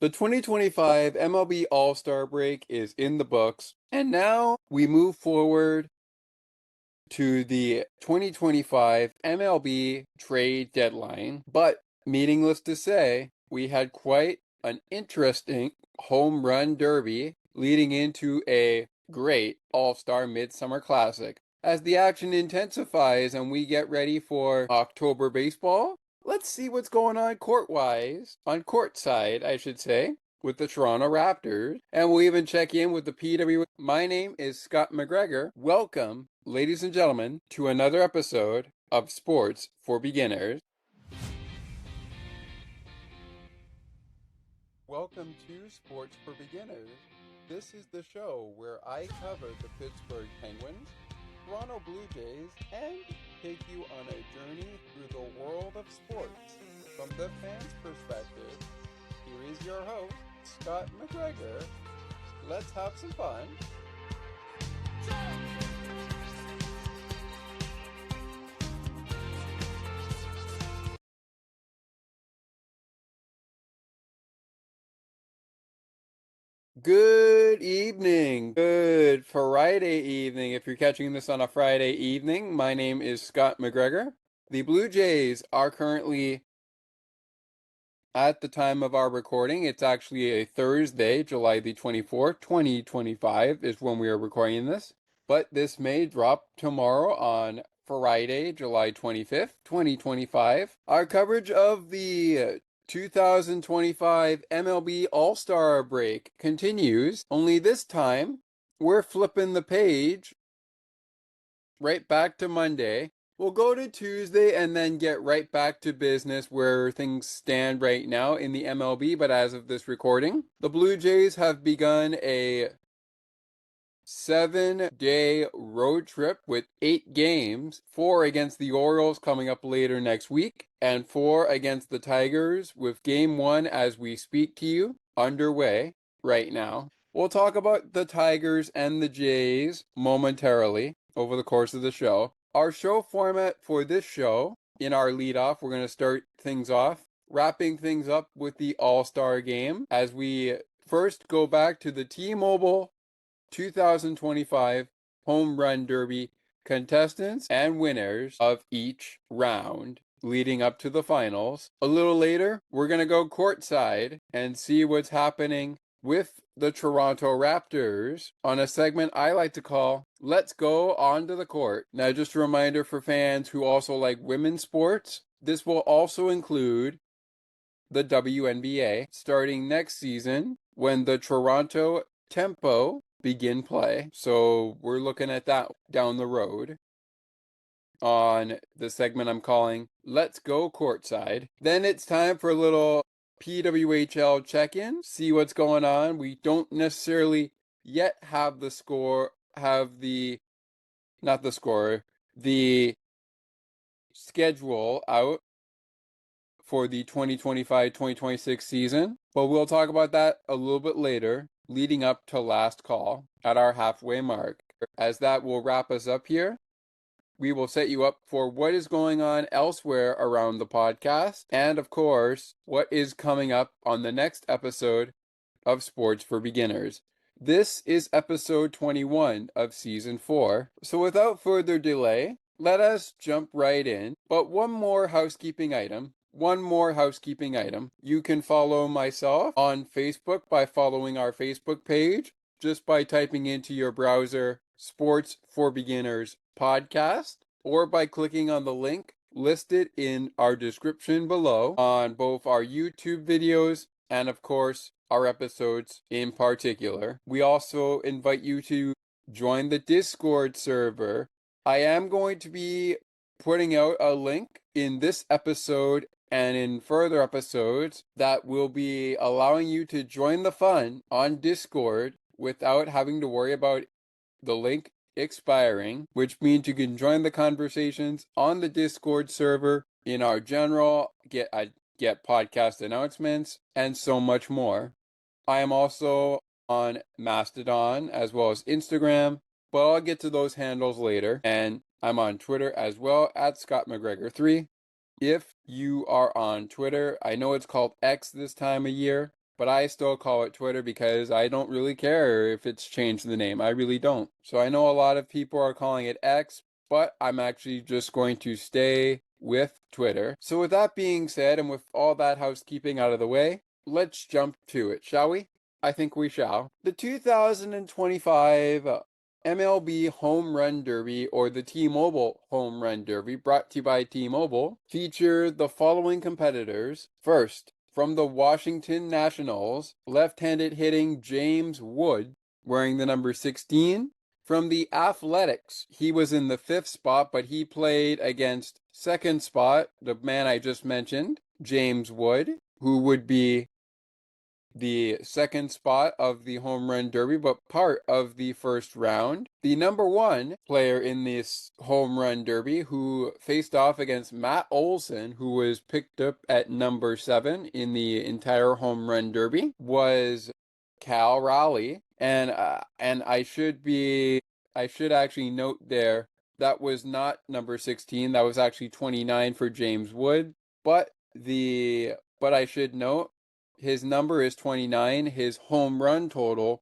The 2025 MLB All-Star break is in the books, and now we move forward to the 2025 MLB trade deadline. But meaningless to say, we had quite an interesting home run derby leading into a great All-Star Midsummer Classic. As the action intensifies and we get ready for October baseball, let's see what's going on courtside, I should say, with the Toronto Raptors. And we'll even check in with the PW. My name is Scott McGregor. Welcome, ladies and gentlemen, to another episode of Sports for Beginners. Welcome to Sports for Beginners. This is the show where I cover the Pittsburgh Penguins, Toronto Blue Jays, and take you on a journey through the world of sports. From the fans' perspective, here is your host, Scott McGregor. Let's have some fun. Good evening. Good Friday evening. If you're catching this on a Friday evening, my name is Scott McGregor. The Blue Jays are currently, at the time of our recording, it's actually a Thursday, July the 24th, 2025 is when we are recording this. But this may drop tomorrow on Friday, July 25th, 2025. Our coverage of the 2025 MLB All-Star break continues, only this time we're flipping the page right back to Monday. We'll go to Tuesday and then get right back to business where things stand right now in the MLB, but as of this recording, the Blue Jays have begun a 7-day road trip with 8 games, 4 against the Orioles coming up later next week, and 4 against the Tigers, with Game 1 as we speak to you underway right now. We'll talk about the Tigers and the Jays momentarily over the course of the show. Our show format for this show, in our leadoff, we're going to start things off, wrapping things up with the All-Star game as we first go back to the T-Mobile 2025 Home Run Derby contestants and winners of each round leading up to the finals. A little later, we're going to go courtside and see what's happening with the Toronto Raptors on a segment I like to call Let's Go Onto the Court. Now, just a reminder for fans who also like women's sports, this will also include the WNBA starting next season when the Toronto Tempo begin play. So we're looking at that down the road on the segment I'm calling Let's Go Courtside. Then it's time for a little PWHL check-in, see what's going on. We don't necessarily yet have the schedule out for the 2025-2026 season, but we'll talk about that a little bit later, leading up to last call at our halfway mark. As that will wrap us up here, we will set you up for what is going on elsewhere around the podcast, and of course, what is coming up on the next episode of Sports for Beginners. This is episode 21 of season 4. So without further delay, let us jump right in. But one more housekeeping item. You can follow myself on Facebook by following our Facebook page, just by typing into your browser Sports for Beginners podcast, or by clicking on the link listed in our description below on both our YouTube videos and, of course, our episodes in particular. We also invite you to join the Discord server. I am going to be putting out a link in this episode and in further episodes that will be allowing you to join the fun on Discord without having to worry about the link expiring, which means you can join the conversations on the Discord server in our general, get podcast announcements, and so much more. I am also on Mastodon as well as Instagram, but I'll get to those handles later. And I'm on Twitter as well at Scott McGregor3. If you are on Twitter, I know it's called X this time of year, but I still call it Twitter because I don't really care if it's changed the name. I really don't. So I know a lot of people are calling it X, but I'm actually just going to stay with Twitter. So with that being said, and with all that housekeeping out of the way, let's jump to it, shall we? I think we shall. The 2025 MLB Home Run Derby, or the T-Mobile Home Run Derby, brought to you by T-Mobile, featured the following competitors. First, from the Washington Nationals, left-handed hitting James Wood, wearing the number 16. From the Athletics, he was in the 5th spot, but he played against 2nd spot, the man I just mentioned, James Wood, who would be the 2nd spot of the home run derby, but part of the 1st round. The number 1 player in this home run derby, who faced off against Matt Olson, who was picked up at number 7 in the entire home run derby, was Cal Raleigh. And I should actually note there that was not number 16. That was actually 29 for James Wood. But I should note his number is 29. His home run total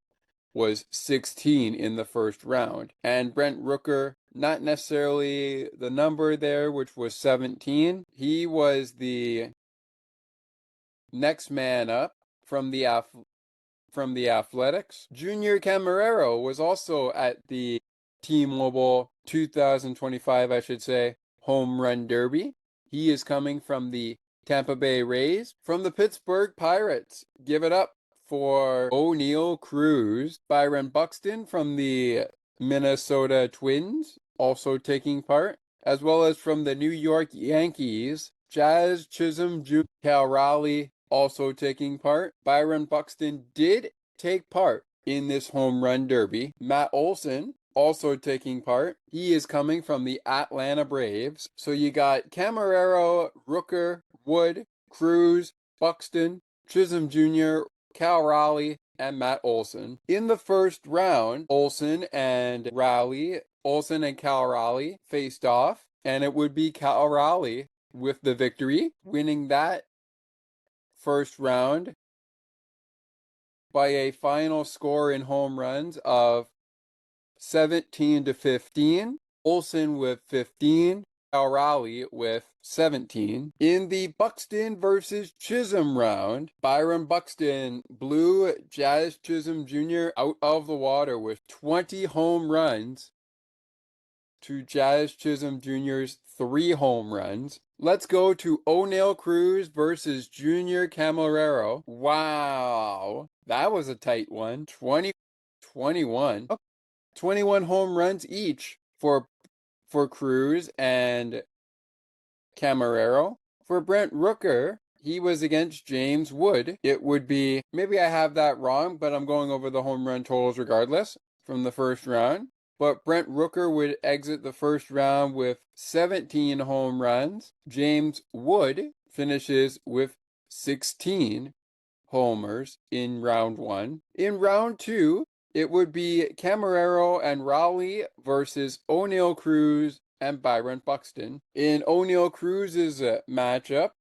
was 16 in the 1st round. And Brent Rooker, not necessarily the number there, which was 17. He was the next man up from the Athletics. Junior Camarero was also at the T-Mobile 2025, I should say, Home Run Derby. He is coming from the Tampa Bay Rays. From the Pittsburgh Pirates, give it up for O'Neal Cruz. Byron Buxton from the Minnesota Twins, also taking part, as well as from the New York Yankees, Jazz Chisholm Jr., Cal Raleigh, also taking part. Byron Buxton did take part in this home run derby. Matt Olson also taking part. He is coming from the Atlanta Braves. So you got Camarero, Rooker, Wood, Cruz, Buxton, Chisholm Jr., Cal Raleigh, and Matt Olson. In the 1st round, Olson and Cal Raleigh faced off, and it would be Cal Raleigh with the victory, winning that 1st round by a final score in home runs of 17-15. Olson with 15, Cal Raleigh with 17. In the Buxton versus Chisholm round, Byron Buxton blew Jazz Chisholm Jr. out of the water with 20 home runs to Jazz Chisholm Jr.'s 3 home runs. Let's go to O'Neal Cruz versus Junior Camarero. Wow, that was a tight one. 21. 21 home runs each for Cruz and Camarero. For Brent Rooker, he was against James Wood. It would be, maybe I have that wrong, but I'm going over the home run totals regardless from the 1st round. But Brent Rooker would exit the 1st round with 17 home runs. James Wood finishes with 16 homers in round 1. In round 2, it would be Camarero and Raleigh versus O'Neal Cruz and Byron Buxton. In O'Neal Cruz's matchup,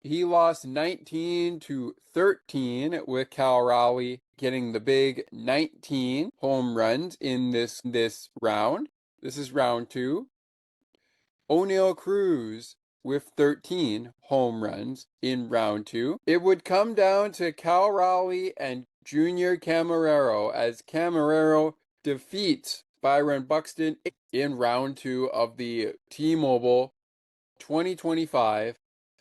he lost 19-13 with Cal Raleigh getting the big 19 home runs in this round. This is round 2. O'Neal Cruz with 13 home runs in round 2. It would come down to Cal Raleigh and Junior Camarero as Camarero defeats Byron Buxton in round 2 of the T-Mobile 2025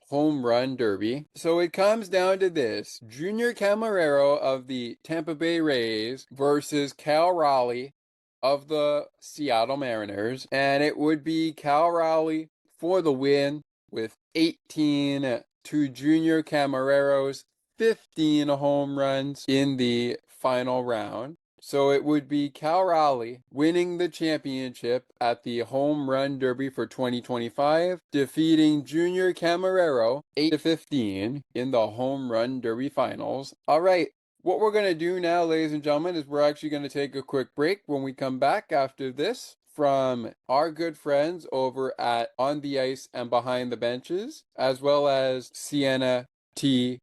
Home Run Derby. So it comes down to this: Junior Camarero of the Tampa Bay Rays versus Cal Raleigh of the Seattle Mariners. And it would be Cal Raleigh for the win with 18 to Junior Camarero's 15 home runs in the final round. So it would be Cal Raleigh winning the championship at the Home Run Derby for 2025, defeating Junior Camarero 8-15 in the Home Run Derby finals. All right, what we're going to do now, ladies and gentlemen, is we're actually going to take a quick break. When we come back after this, from our good friends over at On the Ice and Behind the Benches, as well as Sienna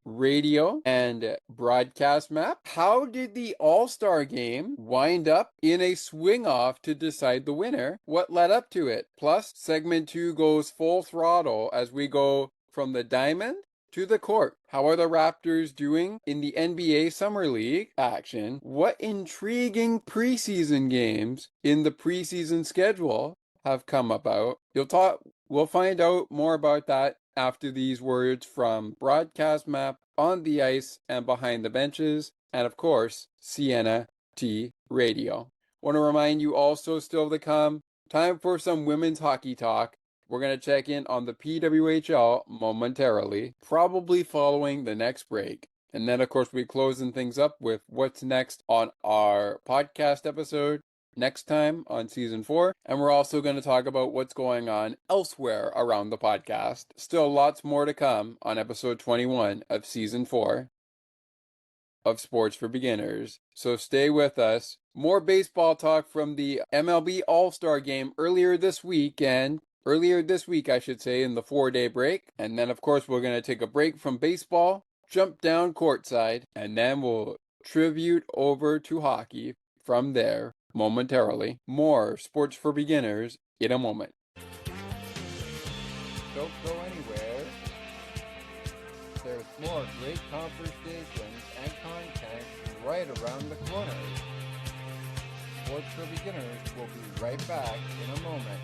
Radio and broadcast map. How did the All-Star game wind up in a swing-off to decide the winner? What led up to it? Plus, segment 2 goes full throttle as we go from the diamond to the court. How are the Raptors doing in the NBA Summer League action? What intriguing preseason games in the preseason schedule have come about? We'll find out more about that after these words from Broadcast Map, On the Ice, and Behind the Benches, and of course, Sienna T Radio. Want to remind you also still to come, time for some women's hockey talk. We're going to check in on the PWHL momentarily, probably following the next break. And then, of course, we're closing things up with what's next on our podcast episode next time on season 4. And we're also going to talk about what's going on elsewhere around the podcast. Still lots more to come on episode 21 of season 4 of Sports for Beginners. So stay with us. More baseball talk from the MLB All-Star game earlier this week, in the 4-day break. And then, of course, we're going to take a break from baseball, jump down courtside, and then we'll tribute over to hockey from there momentarily. More Sports for Beginners in a moment. Don't go anywhere. There's more great conversations and content right around the corner. Sports for Beginners will be right back in a moment.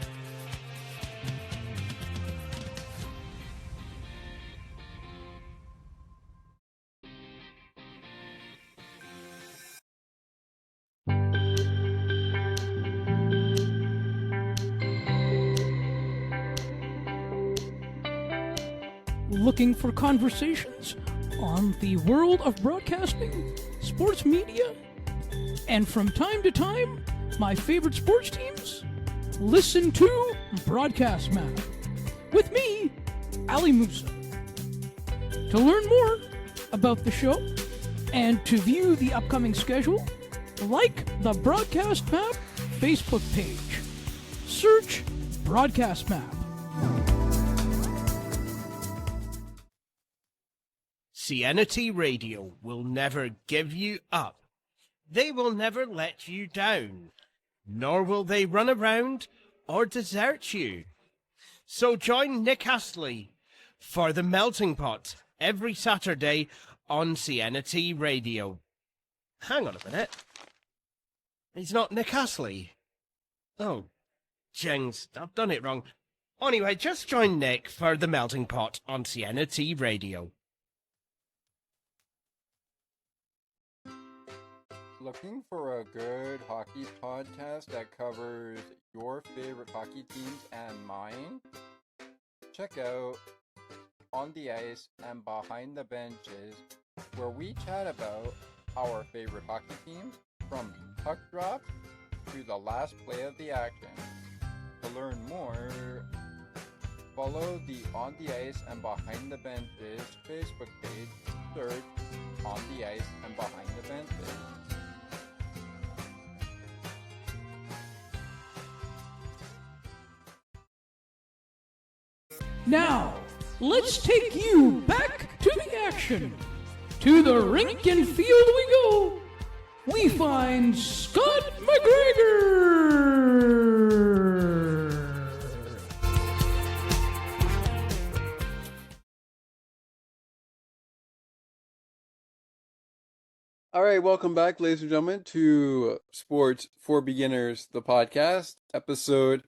Looking for conversations on the world of broadcasting, sports media, and from time to time, my favorite sports teams? Listen to Broadcast Map with me, Ali Musa. To learn more about the show and to view the upcoming schedule, like the Broadcast Map Facebook page. Search Broadcast Map. Sienna Radio will never give you up. They will never let you down, nor will they run around or desert you. So join Nick Astley for The Melting Pot every Saturday on Sienna Radio. Hang on a minute. He's not Nick Astley. Oh, jings, I've done it wrong. Anyway, just join Nick for The Melting Pot on Sienna Radio. Looking for a good hockey podcast that covers your favorite hockey teams and mine? Check out On the Ice and Behind the Benches, where we chat about our favorite hockey teams from puck drop to the last play of the action. To learn more, follow the On the Ice and Behind the Benches Facebook page. Search On the Ice and Behind the Benches. Now, let's take you back to the action. To the rink and field we go. We find Scott McGregor. All right, welcome back, ladies and gentlemen, to Sports for Beginners, the podcast, episode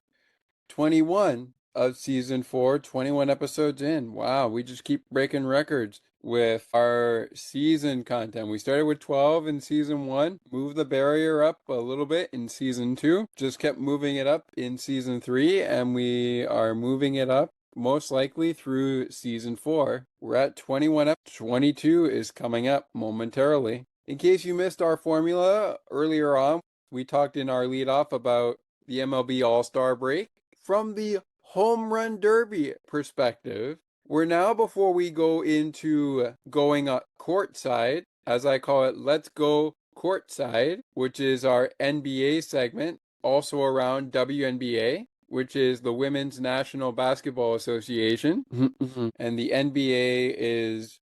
21 of season 4, 21 episodes in. Wow, we just keep breaking records with our season content. We started with 12 in season 1, moved the barrier up a little bit in season 2, just kept moving it up in season 3, and we are moving it up most likely through season 4. We're at 21 up. 22 is coming up momentarily. In case you missed our formula earlier on, we talked in our lead off about the MLB All-Star break. From the home run derby perspective, we're now, before we go into going courtside, as I call it, let's go courtside, which is our NBA segment, also around WNBA, which is the Women's National Basketball Association. And the NBA is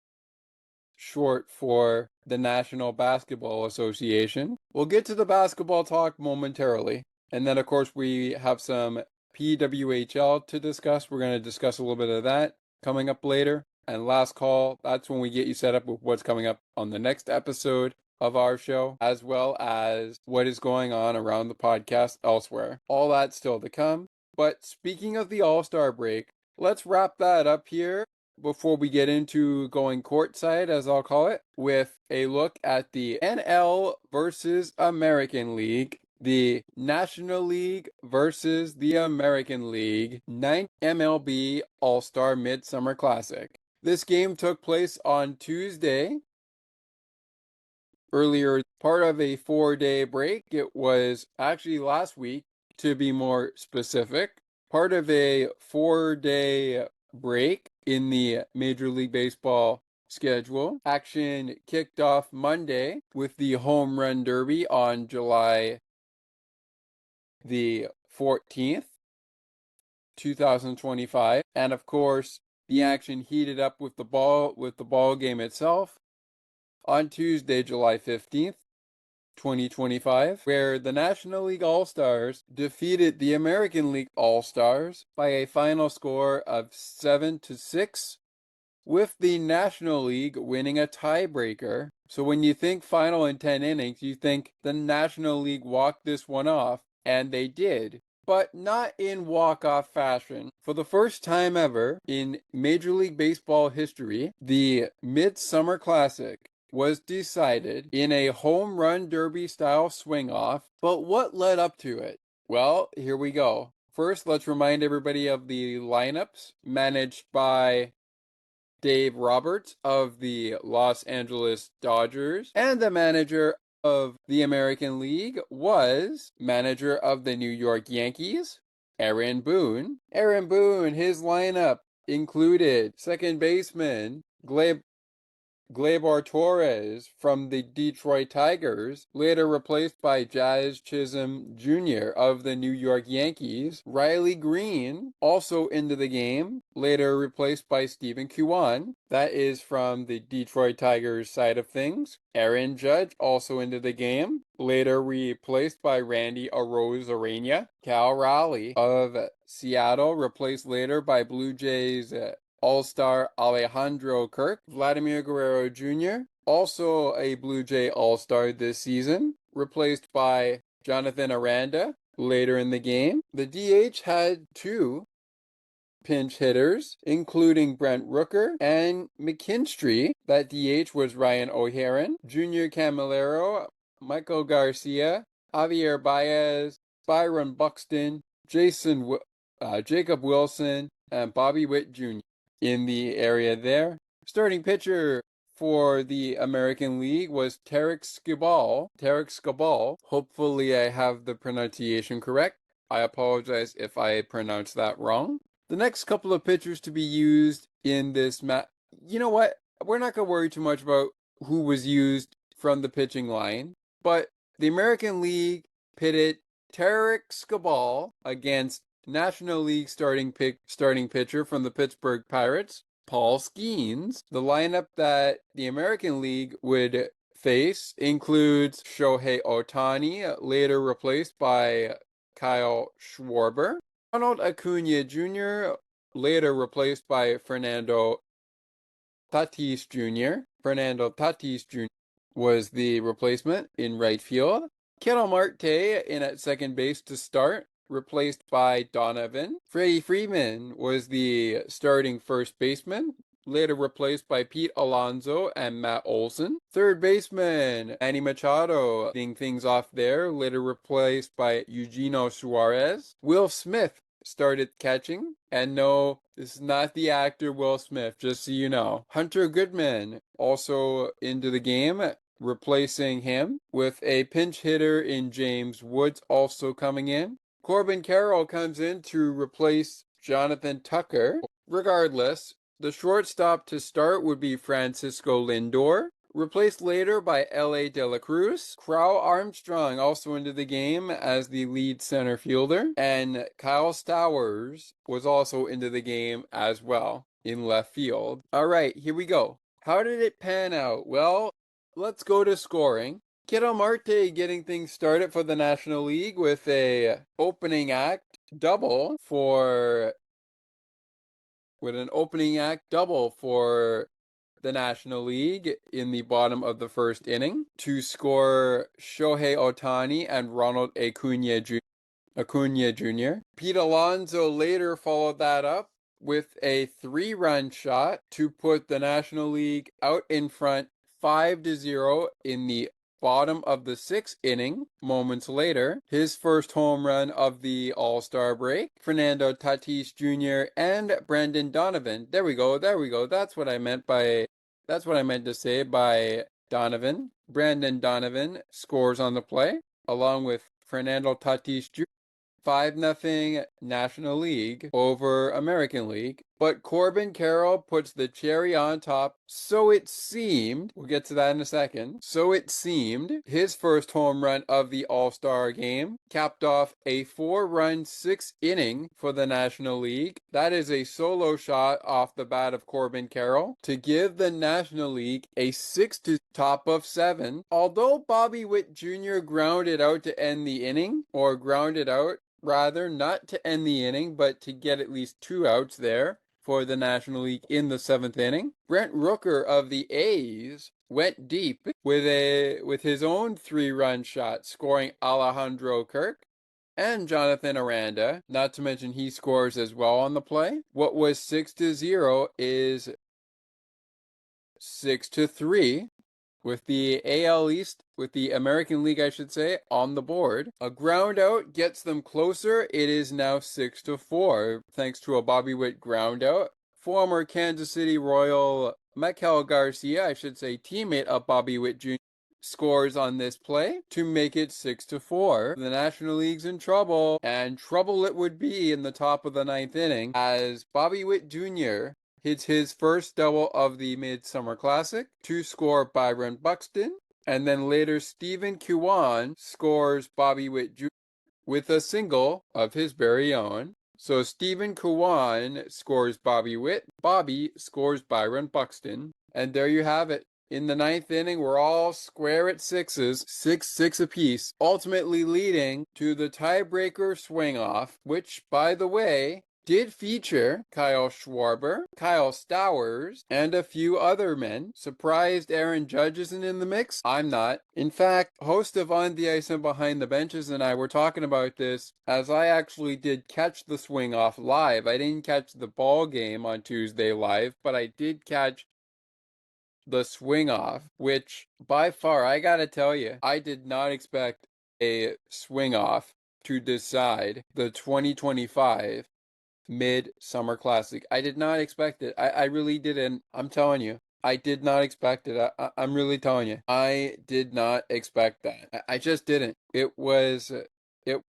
short for the National Basketball Association. We'll get to the basketball talk momentarily. And then, of course, we have some PWHL to discuss. We're going to discuss a little bit of that coming up later. And last call, that's when we get you set up with what's coming up on the next episode of our show, as well as what is going on around the podcast elsewhere. All that's still to come. But speaking of the All-Star break, let's wrap that up here before we get into going courtside, as I'll call it, with a look at the NL versus American League, the National League versus the American League, 9th MLB All-Star Midsummer Classic. This game took place on Tuesday. Earlier, part of a 4-day break. It was actually last week, to be more specific. Part of a 4-day break in the Major League Baseball schedule. Action kicked off Monday with the Home Run Derby on July the 14th, 2025. And of course, the action heated up with the ball game itself on Tuesday, July 15th, 2025, where the National League All-Stars defeated the American League All-Stars by a final score of 7-6, with the National League winning a tiebreaker. So when you think final in 10 innings, you think the National League walked this one off, and they did. But not in walk-off fashion. For the first time ever in Major League Baseball history, the Midsummer Classic was decided in a home run derby style swing off. But what led up to it? Well, here we go. First, let's remind everybody of the lineups managed by Dave Roberts of the Los Angeles Dodgers, and the manager of the American League was manager of the New York Yankees, Aaron Boone. Aaron Boone, his lineup included second baseman Gleyber Torres from the Detroit Tigers, later replaced by Jazz Chisholm Jr. of the New York Yankees. Riley Green, also into the game, later replaced by Stephen Kwan. That is from the Detroit Tigers side of things. Aaron Judge, also into the game, later replaced by Randy Arozarena. Cal Raleigh of Seattle, replaced later by Blue Jays All-Star Alejandro Kirk. Vladimir Guerrero Jr., also a Blue Jay All-Star this season, replaced by Jonathan Aranda later in the game. The DH had two pinch hitters, including Brent Rooker and McKinstry. That DH was Ryan O'Haron, Junior Camilleri, Michael Garcia, Javier Baez, Byron Buxton, Jacob Wilson, and Bobby Witt Jr. in the area there. Starting pitcher for the American League was Tarek Skubal. Hopefully I have the pronunciation correct. I apologize if I pronounced that wrong. The next couple of pitchers to be used in this match, you know what? We're not going to worry too much about who was used from the pitching line, but the American League pitted Tarek Skubal against National League starting pitcher from the Pittsburgh Pirates, Paul Skeens. The lineup that the American League would face includes Shohei Ohtani, later replaced by Kyle Schwarber. Ronald Acuna Jr., later replaced by Fernando Tatis Jr. Fernando Tatis Jr. was the replacement in right field. Ketel Marte in at second base to start, replaced by Donovan. Freddie Freeman was the starting first baseman, later replaced by Pete Alonso and Matt Olson. Third baseman Manny Machado leading things off there, later replaced by Eugenio Suarez. Will Smith started catching, and no, this is not the actor Will Smith, just so you know. Hunter Goodman also into the game, replacing him, with a pinch hitter in James Woods also coming in. Corbin Carroll comes in to replace Jonathan Tucker. Regardless, the shortstop to start would be Francisco Lindor, replaced later by L.A. De La Cruz. Crow Armstrong also into the game as the lead center fielder, and Kyle Stowers was also into the game as well in left field. All right, here we go. How did it pan out? Well, let's go to scoring. Kiddo Marte getting things started for the National League with a opening act double for with an opening act double for the National League in the bottom of the first inning to score Shohei Ohtani and Ronald Acuna Jr. Pete Alonso later followed that up with a 3-run shot to put the National League out in front 5-0 in the bottom of the 6th inning. Moments later, his first home run of the All-Star break. Fernando Tatis Jr. and Brendan Donovan. There we go. That's what I meant to say by Donovan. Brandon Donovan scores on the play, along with Fernando Tatis Jr. 5-0 National League over American League. But Corbin Carroll puts the cherry on top. So it seemed, we'll get to that in a second. So it seemed his first home run of the All-Star game capped off a 4-run 6th inning for the National League. That is a solo shot off the bat of Corbin Carroll to give the National League a 6 to top of 7. Although Bobby Witt Jr. grounded out to end the inning, or grounded out rather, not to end the inning, but to get at least 2 outs there for the National League in the 7th inning. Brent Rooker of the A's went deep with his own 3-run shot, scoring Alejandro Kirk and Jonathan Aranda. Not to mention he scores as well on the play. What was 6-0 is 6-3. With the AL East, with the American League, I should say, on the board. A ground out gets them closer. It is now 6-4, thanks to a Bobby Witt ground out. Former Kansas City Royal Maikel Garcia, I should say, teammate of Bobby Witt Jr., scores on this play to make it 6-4. The National League's in trouble, and trouble it would be in the top of the 9th inning, as Bobby Witt Jr. hits his first double of the Midsummer Classic to score Byron Buxton, and then later Stephen Kwan scores Bobby Witt Jr. with a single of his very own. So Stephen Kwan scores Bobby Witt, Bobby scores Byron Buxton, and there you have it. In the 9th inning, we're all square at 6s, 6-6 apiece, ultimately leading to the tiebreaker swing-off, which, by the way, did feature Kyle Schwarber, Kyle Stowers, and a few other men. Surprised Aaron Judge isn't in the mix? I'm not. In fact, host of On the Ice and Behind the Benches and I were talking about this, as I actually did catch the swing-off live. I didn't catch the ball game on Tuesday live, but I did catch the swing-off, which by far, I gotta tell you, I did not expect a swing-off to decide the 2025 Mid-Summer Classic. I did not expect it. I really didn't. I'm telling you. I did not expect it. I'm really telling you. I did not expect that. I just didn't. It was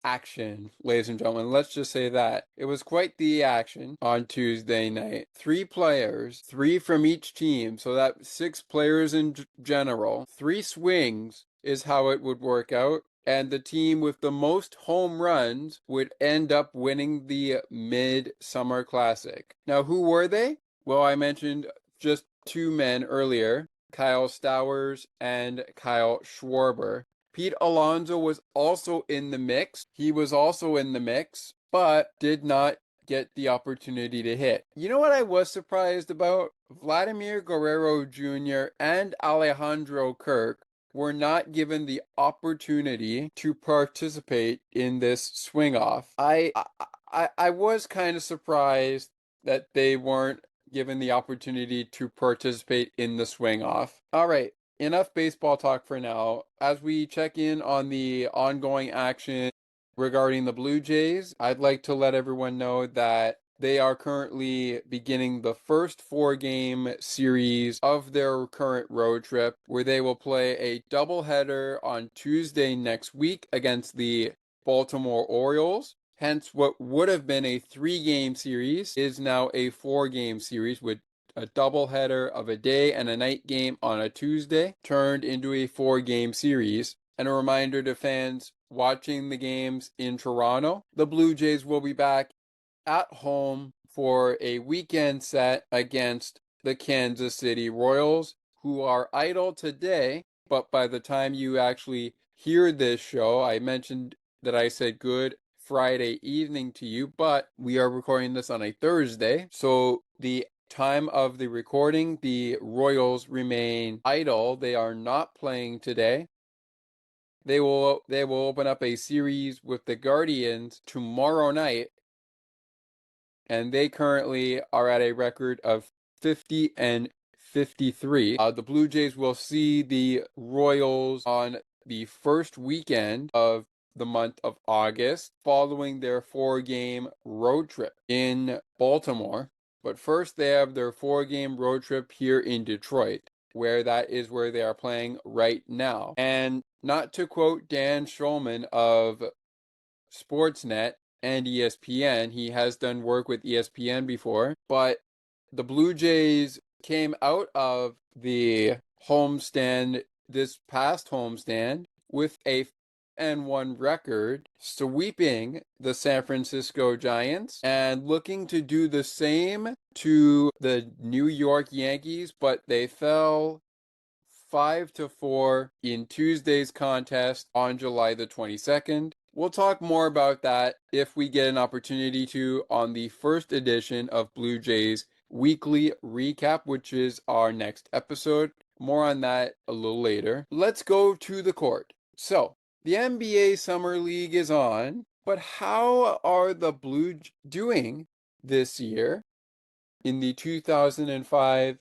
action, ladies and gentlemen. Let's just say that. It was quite the action on Tuesday night. 3 players, 3 from each team. So that 6 players in general. 3 swings is how it would work out. And the team with the most home runs would end up winning the Mid-Summer Classic. Now, who were they? Well, I mentioned just 2 men earlier, Kyle Stowers and Kyle Schwarber. Pete Alonso was also in the mix. He was also in the mix, but did not get the opportunity to hit. You know what I was surprised about? Vladimir Guerrero Jr. and Alejandro Kirk were not given the opportunity to participate in this swing-off. I was kind of surprised that they weren't given the opportunity to participate in the swing-off. All right, enough baseball talk for now. As we check in on the ongoing action regarding the Blue Jays, I'd like to let everyone know that they are currently beginning the first 4-game series of their current road trip, where they will play a doubleheader on Tuesday next week against the Baltimore Orioles. Hence, what would have been a 3-game series is now a 4-game series, with a doubleheader of a day and a night game on a Tuesday turned into a 4-game series. And a reminder to fans watching the games in Toronto, the Blue Jays will be back at home for a weekend set against the Kansas City Royals, who are idle today, but by the time you actually hear this show, I mentioned that I said good Friday evening to you, but we are recording this on a Thursday, so the time of the recording, the Royals remain idle. They are not playing today. They will open up a series with the Guardians tomorrow night, and they currently are at a record of 50 and 53. The Blue Jays will see the Royals on the first weekend of the month of August following their 4-game road trip in Baltimore. But first, they have their 4-game road trip here in Detroit, where that is where they are playing right now. And not to quote Dan Schulman of Sportsnet and ESPN, he has done work with ESPN before, but the Blue Jays came out of the homestand, this past homestand, with a 5-1 record, sweeping the San Francisco Giants and looking to do the same to the New York Yankees, but they fell 5-4 in Tuesday's contest on July the 22nd. We'll talk more about that if we get an opportunity to on the first edition of Blue Jays Weekly Recap, which is our next episode. More on that a little later. Let's go to the court. So, the NBA Summer League is on, but how are the Blues doing this year in the 2005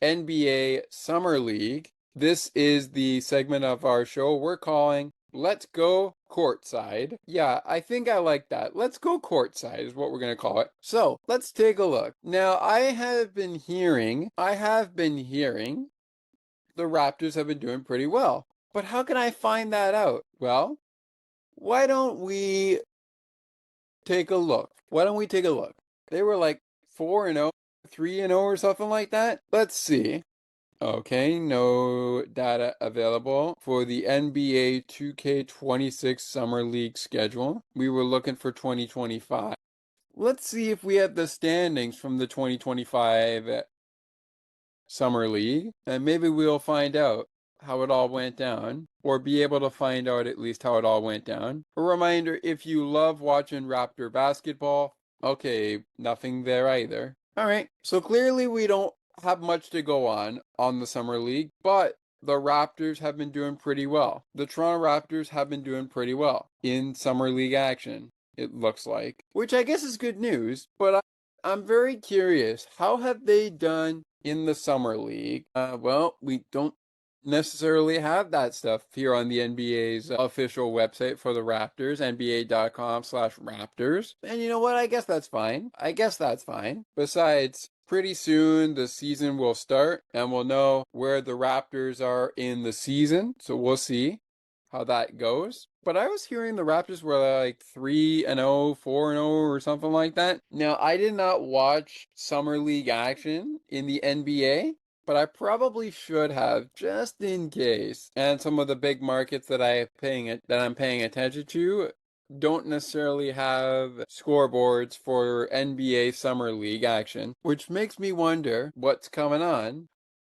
NBA Summer League? This is the segment of our show we're calling Let's Go Courtside. Yeah, I think I like that. Let's Go Courtside is what we're going to call it. So, let's take a look. Now, I have been hearing the Raptors have been doing pretty well. But how can I find that out? Well, why don't we take a look? They were like 4-0, 3-0 or something like that. Let's see. Okay, no data available for the NBA 2K26 Summer League schedule. We were looking for 2025. Let's see if we have the standings from the 2025 Summer League, and maybe we'll find out how it all went down, or be able to find out at least how it all went down. A reminder, if you love watching Raptor basketball, okay, nothing there either. All right, so clearly we don't have much to go on the Summer League, but the Raptors have been doing pretty well. The Toronto Raptors have been doing pretty well in Summer League action, it looks like, which I guess is good news, but I'm very curious, how have they done in the Summer League? Well, we don't necessarily have that stuff here on the NBA's official website for the Raptors, nba.com/Raptors. And you know what? I guess that's fine. Besides, pretty soon the season will start and we'll know where the Raptors are in the season. So we'll see how that goes. But I was hearing the Raptors were like 3-0, 4-0 or something like that. Now, I did not watch Summer League action in the NBA, but I probably should have, just in case. And some of the big markets that I'm paying attention to don't necessarily have scoreboards for NBA Summer League action, which makes me wonder what's coming on.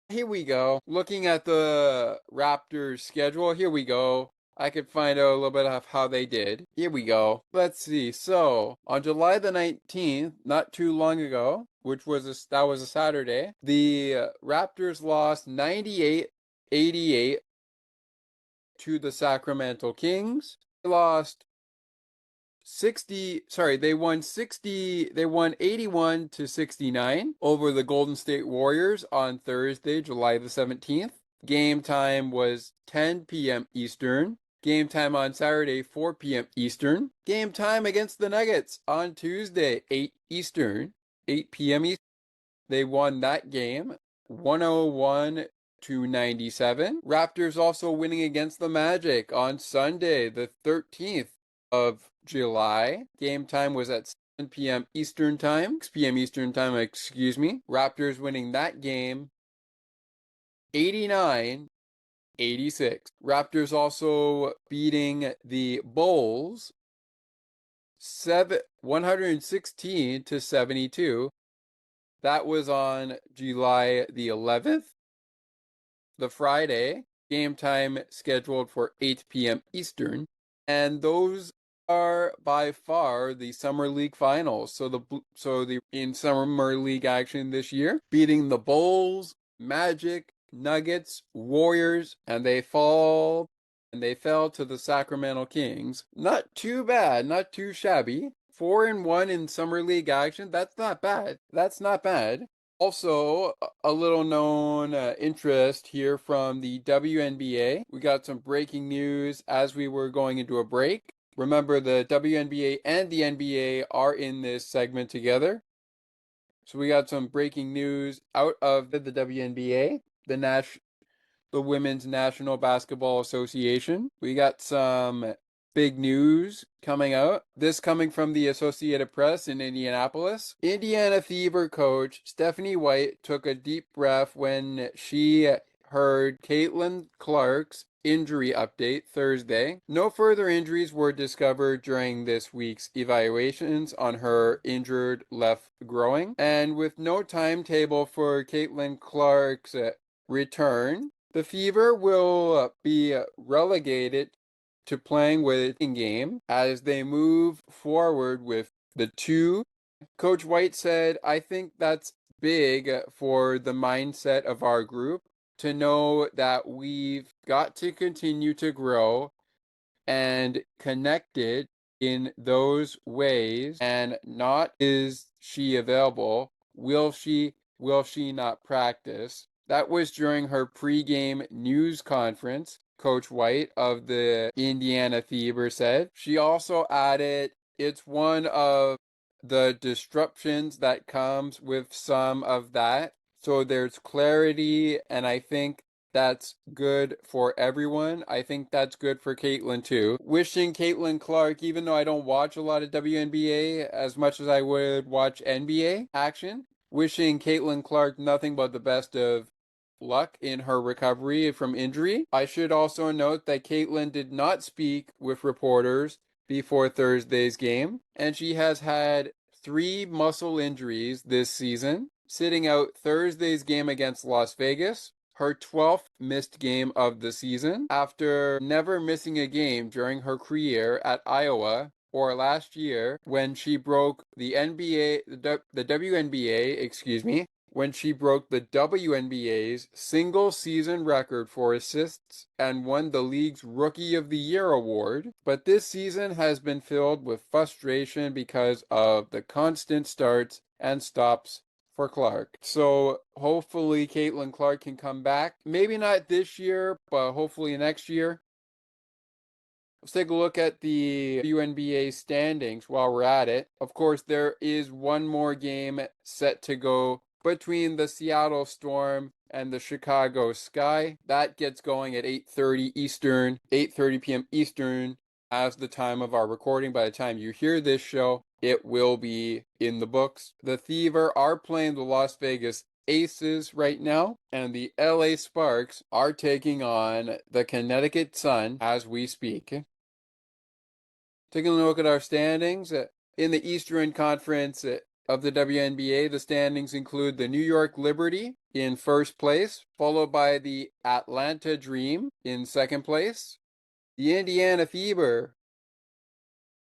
Here we go. Looking at the Raptors schedule, here we go. I could find out a little bit of how they did. Here we go. Let's see. So, on July the 19th, not too long ago, that was a Saturday, the Raptors lost 98-88 to the Sacramento Kings. They won 81-69 over the Golden State Warriors on Thursday, July the 17th. Game time was 10 p.m. Eastern. Game time on Saturday, 4 p.m. Eastern. Game time against the Nuggets on Tuesday, 8 p.m. Eastern. They won that game, 101-97. Raptors also winning against the Magic on Sunday, the 13th of July. Game time was at 7 p.m. Eastern Time. 6 p.m. Eastern Time, excuse me. Raptors winning that game, 89-86. Raptors also beating the Bulls 116-72 That was on July the 11th, the Friday. Game time scheduled for 8 p.m. Eastern. And those are by far the Summer League finals. So the in Summer League action this year, beating the Bulls, Magic, Nuggets, Warriors, and they fell to the Sacramento Kings. Not too bad, not too shabby. 4-1 in Summer League action. That's not bad. That's not bad. Also, a little known interest here from the WNBA. We got some breaking news as we were going into a break. Remember, the WNBA and the NBA are in this segment together. So we got some breaking news out of the WNBA, the Women's National Basketball Association. We got some big news coming out. This coming from the Associated Press in Indianapolis. Indiana Fever coach Stephanie White took a deep breath when she heard Caitlin Clark's injury update Thursday. No further injuries were discovered during this week's evaluations on her injured left groin. And with no timetable for Caitlin Clark's return, the Fever will be relegated to playing with in game as they move forward with the two. Coach White said, I think that's big for the mindset of our group to know that we've got to continue to grow and connected in those ways, and not is she available, will she not practice. That was during her pregame news conference. Coach White of the Indiana Fever said. She also added, it's one of the disruptions that comes with some of that. So there's clarity, and I think that's good for everyone. I think that's good for Caitlin too. Wishing Caitlin Clark, even though I don't watch a lot of WNBA as much as I would watch NBA action, wishing Caitlin Clark nothing but the best of luck in her recovery from injury. I should also note that Caitlin did not speak with reporters before Thursday's game, and she has had 3 muscle injuries this season, sitting out Thursday's game against Las Vegas, her 12th missed game of the season, after never missing a game during her career at Iowa or last year when she broke the WNBA, when she broke the WNBA's single season record for assists and won the league's Rookie of the Year award. But this season has been filled with frustration because of the constant starts and stops for Clark. So hopefully Caitlin Clark can come back. Maybe not this year, but hopefully next year. Let's take a look at the WNBA standings while we're at it. Of course, there is one more game set to go between the Seattle Storm and the Chicago Sky. That gets going at 8:30 Eastern, 8:30 p.m. Eastern as the time of our recording. By the time you hear this show, it will be in the books. The Fever are playing the Las Vegas Aces right now, and the LA Sparks are taking on the Connecticut Sun as we speak. Taking a look at our standings, in the Eastern Conference of the WNBA, the standings include the New York Liberty in first place, followed by the Atlanta Dream in second place, the Indiana Fever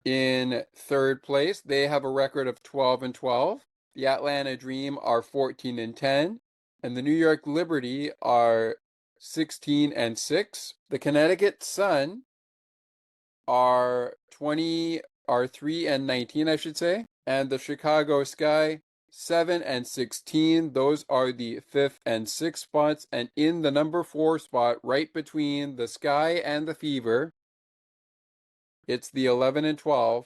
in third place. They have a record of 12-12. The Atlanta Dream are 14-10, and the New York Liberty are 16-6. The Connecticut Sun are 3-19, I should say, and the Chicago Sky 7-16. Those are the 5th and 6th spots, and in the number 4 spot, right between the Sky and the Fever, it's the 11-12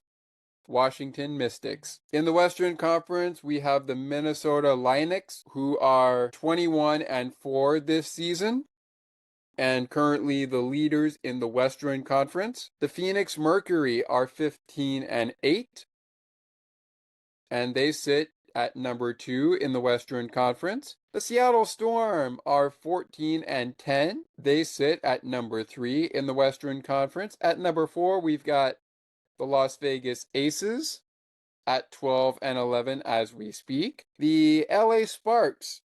Washington Mystics. In the Western Conference, we have the Minnesota Lynx, who are 21-4 this season, and currently the leaders in the Western Conference. The Phoenix Mercury are 15-8, and they sit at number 2 in the Western Conference. The Seattle Storm are 14-10. They sit at number 3 in the Western Conference. At number 4, we've got the Las Vegas Aces. at 12 and 11 as we speak. The LA Sparks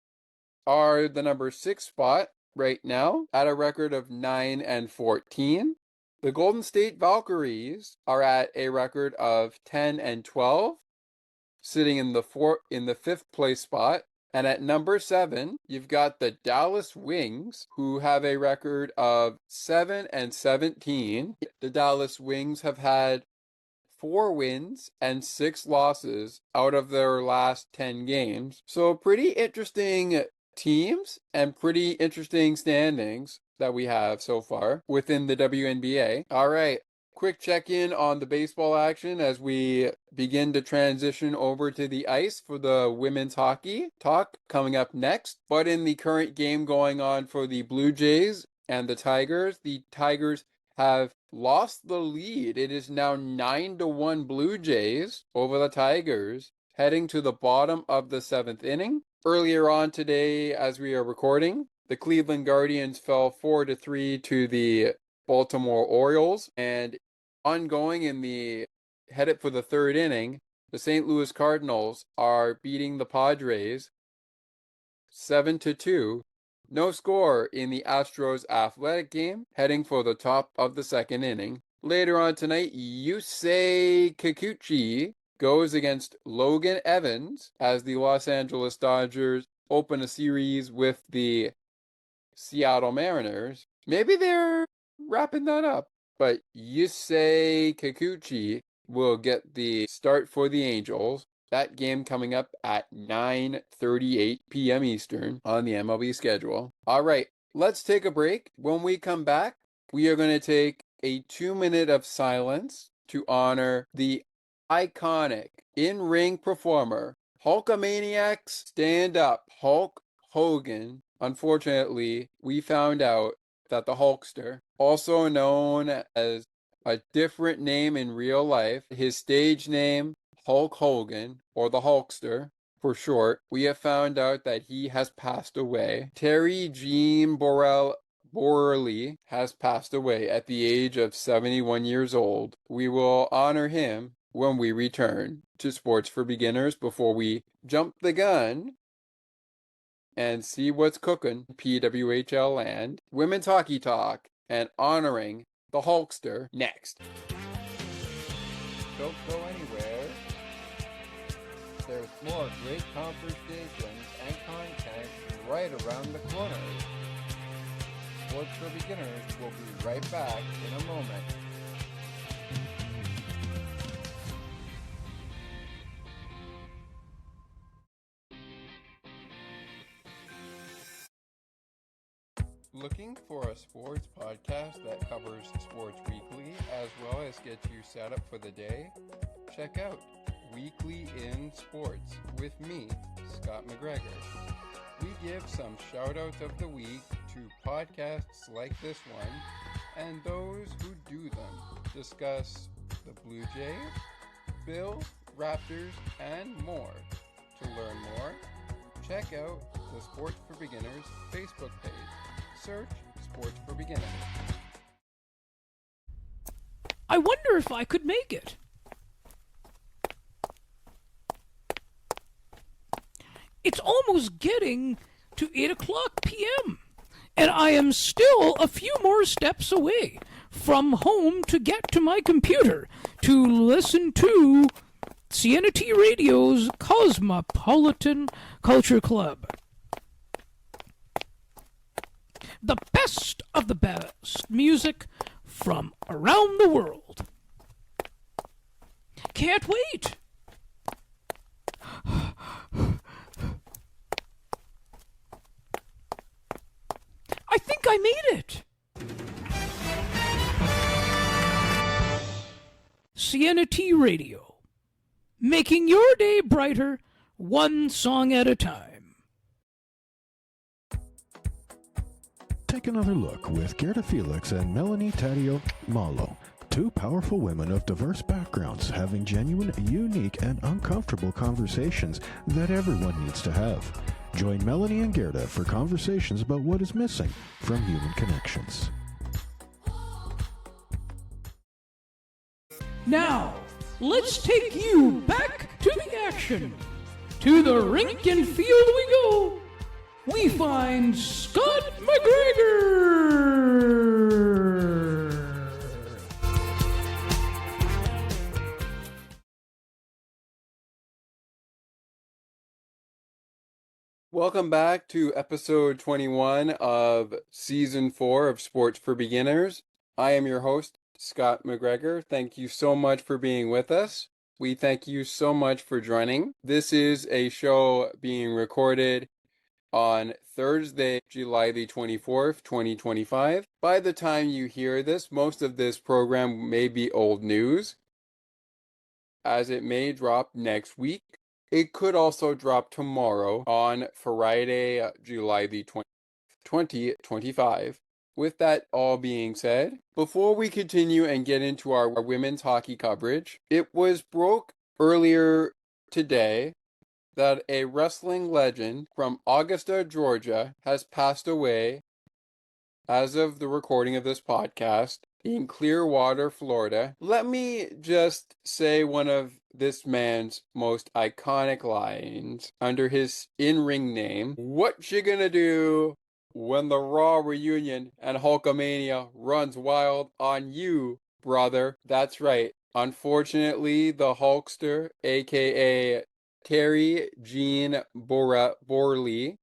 are the number 6 spot right now at a record of 9 and 14. The Golden State Valkyries are at a record of 10 and 12, sitting in the 5th place spot. And at number 7, you've got the Dallas Wings, who have a record of 7 and 17. The Dallas Wings have had 4 wins and 6 losses out of their last 10 games. So pretty interesting teams and pretty interesting standings that we have so far within the WNBA. All right, quick check-in on the baseball action as we begin to transition over to the ice for the women's hockey talk coming up next. But in the current game going on for the Blue Jays and the Tigers have lost the lead. It is now 9-1 Blue Jays over the Tigers, heading to the bottom of the 7th inning. Earlier on today, as we are recording, the Cleveland Guardians fell 4-3 to the Baltimore Orioles, and headed for the 3rd inning, the St. Louis Cardinals are beating the Padres 7-2. No score in the Astros Athletic game, heading for the top of the 2nd inning. Later on tonight, Yusei Kikuchi goes against Logan Evans as the Los Angeles Dodgers open a series with the Seattle Mariners. Maybe they're wrapping that up, but Yusei Kikuchi will get the start for the Angels. That game coming up at 9:38 p.m. Eastern on the MLB schedule. All right, let's take a break. When we come back, we are going to take a 2-minute of silence to honor the iconic in-ring performer, Hulkamaniac's stand-up Hulk Hogan. Unfortunately, we found out that the Hulkster, also known as a different name in real life, his stage name, Hulk Hogan, or the Hulkster for short, we have found out that he has passed away. Terry Jean Borley has passed away at the age of 71 years old. We will honor him when we return to Sports for Beginners before we jump the gun and see what's cooking PWHL and Women's Hockey Talk and honoring the Hulkster next. Don't go anywhere. There's more great conversations and content right around the corner. Sports for Beginners will be right back in a moment. Looking for a sports podcast that covers sports weekly as well as gets you set up for the day? Check out Weekly in Sports with me, Scott McGregor. We give some shout-outs of the week to podcasts like this one and those who do them. Discuss the Blue Jays, Bills, Raptors, and more. To learn more, check out the Sports for Beginners Facebook page. Search Sports for Beginners. I wonder if I could make it. It's almost getting to 8 o'clock p.m., and I am still a few more steps away from home to get to my computer to listen to CNT Radio's Cosmopolitan Culture Club. The best of the best music from around the world. Can't wait. I think I made it. CNT Radio, making your day brighter, one song at a time. Take another look with Gerda Felix and Melanie Taddeo Malo, two powerful women of diverse backgrounds having genuine, unique, and uncomfortable conversations that everyone needs to have. Join Melanie and Gerda for conversations about what is missing from human connections. Now, let's take you back action. To the rink and field we go. We find Scott McGregor. Welcome back to episode 21 of season 4 of Sports for Beginners. I am your host, Scott McGregor. Thank you so much for being with us. We thank you so much for joining. This is a show being recorded on Thursday, July the 24th, 2025. By the time you hear this, most of this program may be old news, as it may drop next week. It could also drop tomorrow on Friday, July the 20th, 2025. With that all being said, before we continue and get into our women's hockey coverage, it was broke earlier today that a wrestling legend from Augusta, Georgia has passed away as of the recording of this podcast in Clearwater, Florida. Let me just say one of this man's most iconic lines under his in-ring name. What you gonna do when the Raw reunion and Hulkamania runs wild on you, brother? That's right. Unfortunately, the Hulkster, aka Terry Jean Borley,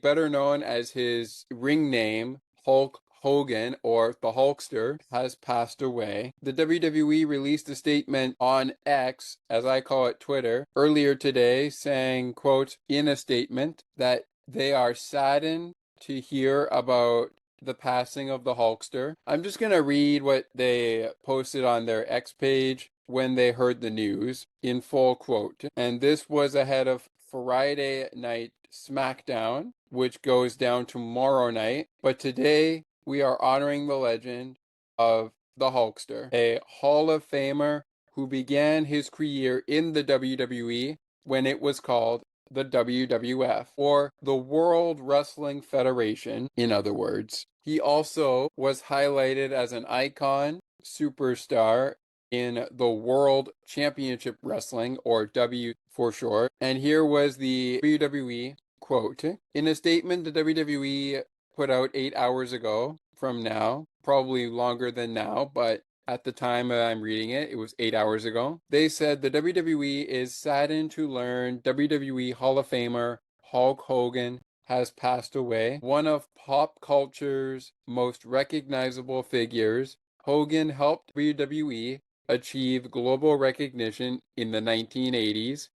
better known as his ring name, Hulk Hogan, or the Hulkster, has passed away. The WWE released a statement on X, as I call it Twitter, earlier today, saying, quote, in a statement that they are saddened to hear about the passing of the Hulkster. I'm just going to read what they posted on their X page when they heard the news, in full quote. And this was ahead of Friday night SmackDown, which goes down tomorrow night. But today, we are honoring the legend of the Hulkster, a Hall of Famer who began his career in the WWE when it was called the WWF, or the World Wrestling Federation, in other words. He also was highlighted as an icon, superstar, in the World Championship Wrestling, or W for short. And here was the WWE quote. In a statement the WWE put out 8 hours ago from now, probably longer than now, but at the time I'm reading it, it was 8 hours ago. They said the WWE is saddened to learn WWE Hall of Famer Hulk Hogan has passed away. One of pop culture's most recognizable figures, Hogan helped WWE achieve global recognition in the 1980s.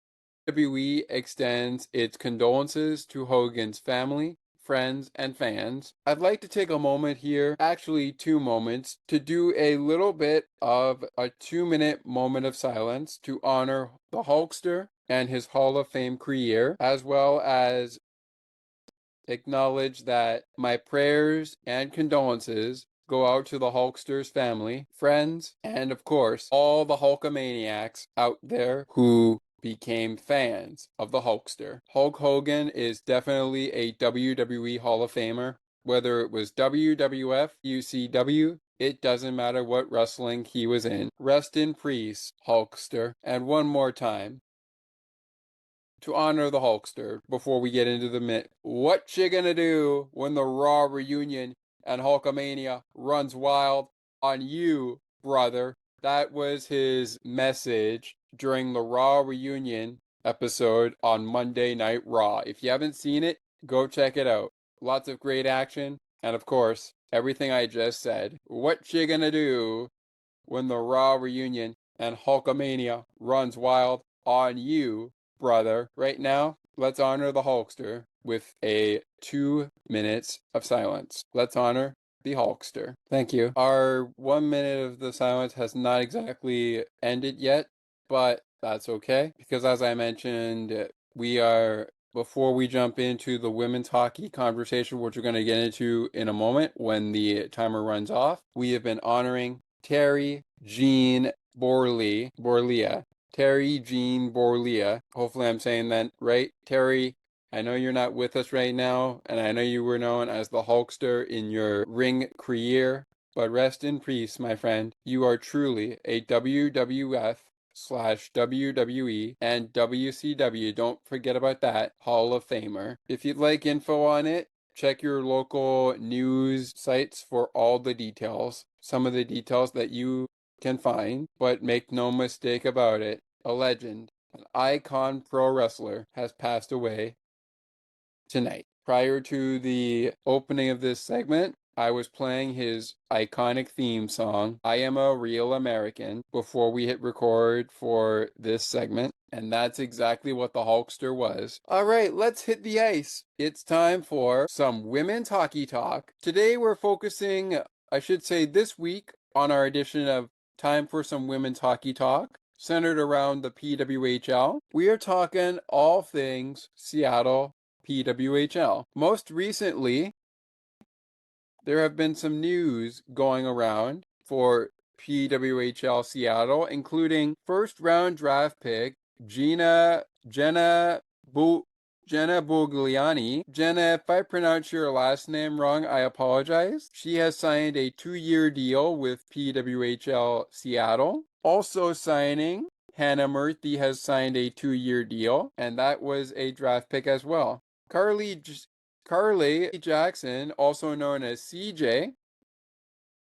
WWE extends its condolences to Hogan's family, friends, and fans. I'd like to take a moment here, actually 2 moments, to do a little bit of a 2-minute moment of silence to honor the Hulkster and his Hall of Fame career, as well as acknowledge that my prayers and condolences go out to the Hulkster's family, friends, and of course, all the Hulkamaniacs out there who became fans of the Hulkster. Hulk Hogan is definitely a WWE Hall of Famer. Whether it was WWF, UCW, it doesn't matter what wrestling he was in. Rest in peace, Hulkster. And one more time, to honor the Hulkster, before we get into the myth, what you gonna do when the Raw reunion and Hulkamania runs wild on you, brother? That was his message during the Raw reunion episode on Monday Night Raw. If you haven't seen it, go check it out. Lots of great action, and of course, everything I just said. What you gonna do when the Raw reunion and Hulkamania runs wild on you, brother? Right now, let's honor the Hulkster with a 2 minutes of silence. Let's honor the Hulkster. Thank you. Our 1 minute of the silence has not exactly ended yet, but that's okay, because as I mentioned, before we jump into the women's hockey conversation, which we're going to get into in a moment when the timer runs off, we have been honoring Terry Jean Borlia. Terry Jean Borlia. Hopefully I'm saying that right. Terry, I know you're not with us right now, and I know you were known as the Hulkster in your ring career, but rest in peace, my friend. You are truly a WWF WWE and WCW. Don't forget about that, Hall of Famer. If you'd like info on it, check your local news sites for all the details. Some of the details that you can find, but make no mistake about it, a legend, an icon pro wrestler has passed away tonight. Prior to the opening of this segment, I was playing his iconic theme song, I Am a Real American, before we hit record for this segment. And that's exactly what the Hulkster was. All right, let's hit the ice. It's time for some women's hockey talk. Today we're focusing, I should say this week, on our edition of Time for Some Women's Hockey Talk, centered around the PWHL. We are talking all things Seattle PWHL. Most recently, there have been some news going around for PWHL Seattle, including first round draft pick Jenna Bugliani. Jenna, if I pronounce your last name wrong, I apologize. She has signed a 2-year deal with PWHL Seattle. Also signing, Hannah Murthy has signed a 2-year deal, and that was a draft pick as well. Carly Jackson, also known as CJ,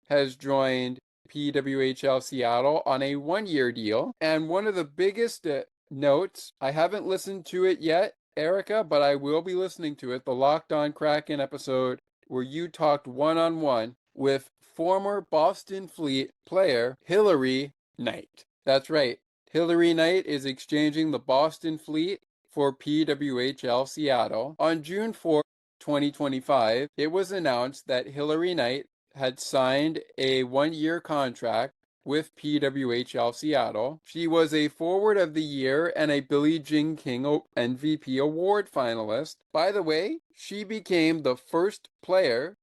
has joined PWHL Seattle on a 1-year deal. And one of the biggest notes, I haven't listened to it yet, Erica, but I will be listening to it, the Locked On Kraken episode where you talked one-on-one with former Boston Fleet player Hillary Knight. That's right. Hillary Knight is exchanging the Boston Fleet for PWHL Seattle. On June 4th, 2025, it was announced that Hillary Knight had signed a 1-year contract with PWHL Seattle. She was a Forward of the Year and a Billie Jean King MVP award finalist. By the way, she became the first player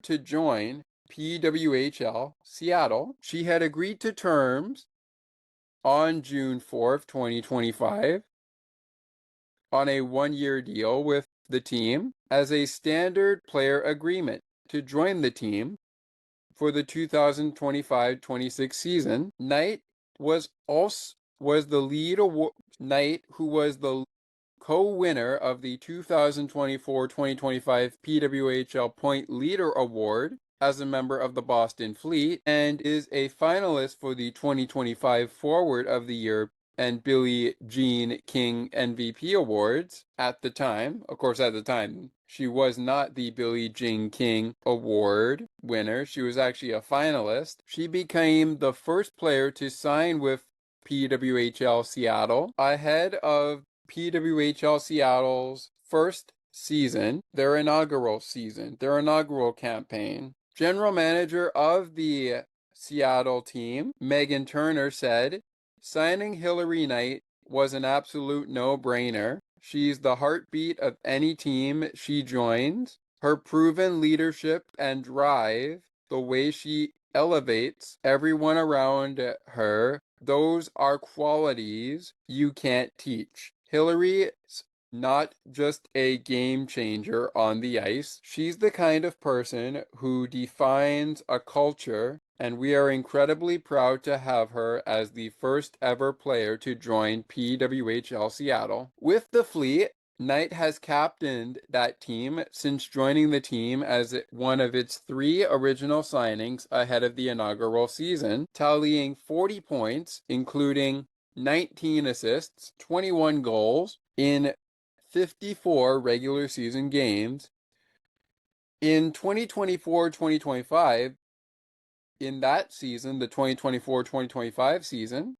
to join PWHL Seattle. She had agreed to terms on June 4th, 2025, on a 1-year deal with the team as a standard player agreement to join the team for the 2025-26 season. Knight was the lead award. Knight, who was the co-winner of the 2024-2025 PWHL Point Leader Award as a member of the Boston Fleet, and is a finalist for the 2025 Forward of the Year and Billie Jean King MVP awards at the time. Of course, at the time, she was not the Billie Jean King Award winner. She was actually a finalist. She became the first player to sign with PWHL Seattle ahead of PWHL Seattle's first season, their inaugural campaign. General manager of the Seattle team, Megan Turner, said, signing Hillary Knight was an absolute no-brainer. She's the heartbeat of any team she joins. Her proven leadership and drive, the way she elevates everyone around her, those are qualities you can't teach. Hillary's not just a game changer on the ice. She's the kind of person who defines a culture, and we are incredibly proud to have her as the first ever player to join PWHL Seattle. With the Fleet, Knight has captained that team since joining the team as one of its 3 original signings ahead of the inaugural season, tallying 40 points, including 19 assists, 21 goals in 54 regular season games. In 2024-2025, in that season, the 2024-2025 season,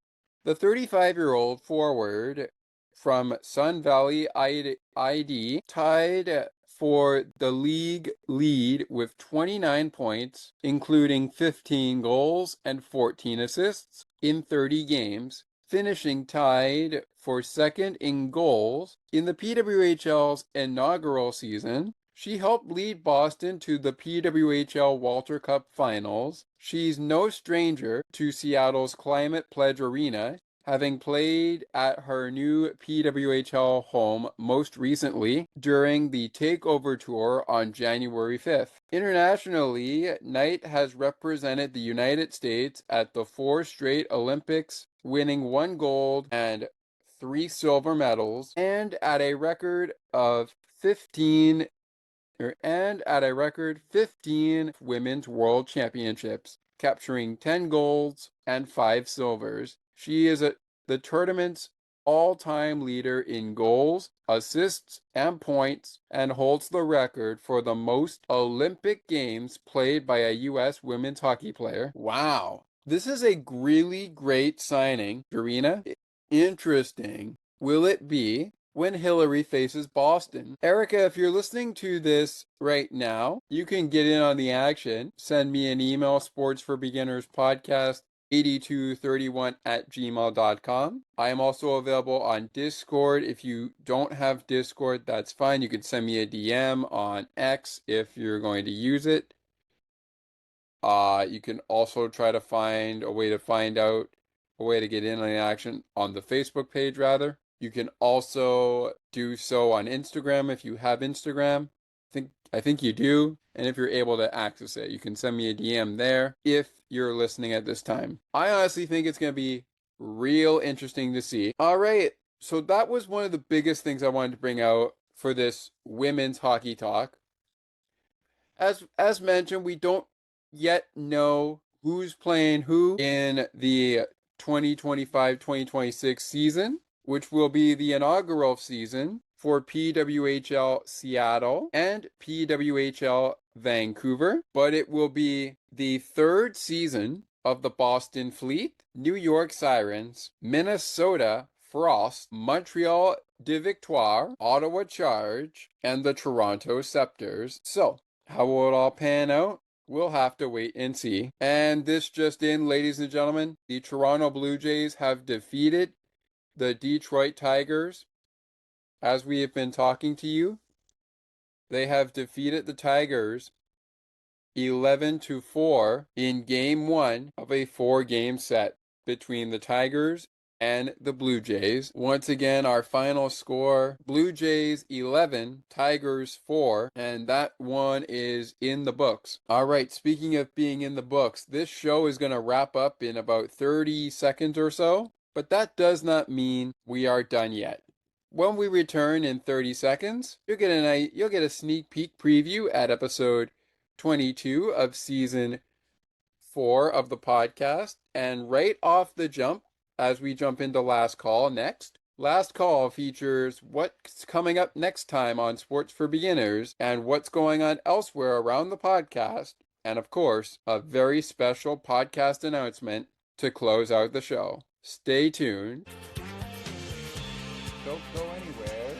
the 35-year-old forward from Sun Valley ID tied for the league lead with 29 points, including 15 goals and 14 assists in 30 games, finishing tied for second in goals. In the PWHL's inaugural season, she helped lead Boston to the PWHL Walter Cup Finals. She's no stranger to Seattle's Climate Pledge Arena. having played at her new PWHL home most recently during the Takeover Tour on January 5th. Internationally, Knight has represented the United States at the 4 straight Olympics, winning 1 gold and 3 silver medals, and at a record 15 women's world championships, capturing 10 golds and 5 silvers. She is the tournament's all-time leader in goals, assists, and points, and holds the record for the most Olympic games played by a U.S. women's hockey player. Wow. This is a really great signing, Karina. Interesting. Will it be when Hillary faces Boston? Erica, if you're listening to this right now, you can get in on the action. Send me an email, sportsforbeginnerspodcast 8231@gmail.com. I am also available on Discord. If you don't have Discord, that's fine. You can send me a DM on X if you're going to use it. You can also try to find a way to get in on the action on the Facebook page, rather. You can also do so on Instagram if you have Instagram. I think you do. And if you're able to access it, you can send me a DM there if you're listening at this time. I honestly think it's going to be real interesting to see. All right. So that was one of the biggest things I wanted to bring out for this women's hockey talk. As mentioned, we don't yet know who's playing who in the 2025-2026 season, which will be the inaugural season for PWHL Seattle and PWHL Vancouver, but it will be the 3rd season of the Boston Fleet, New York Sirens, Minnesota Frost, Montreal de Victoire, Ottawa Charge, and the Toronto Raptors. So, how will it all pan out? We'll have to wait and see. And this just in, ladies and gentlemen, the Toronto Blue Jays have defeated the Detroit Tigers. As we have been talking to you, they have defeated the Tigers 11-4 in Game 1 of a 4-game set between the Tigers and the Blue Jays. Once again, our final score, Blue Jays 11, Tigers 4, and that one is in the books. All right, speaking of being in the books, this show is going to wrap up in about 30 seconds or so, but that does not mean we are done yet. When we return in 30 seconds, you'll get a sneak peek preview at episode 22 of season 4 of the podcast, and right off the jump, as we jump into Last Call next. Last Call features what's coming up next time on Sports for Beginners and what's going on elsewhere around the podcast, and of course, a very special podcast announcement to close out the show. Stay tuned. Don't go anywhere.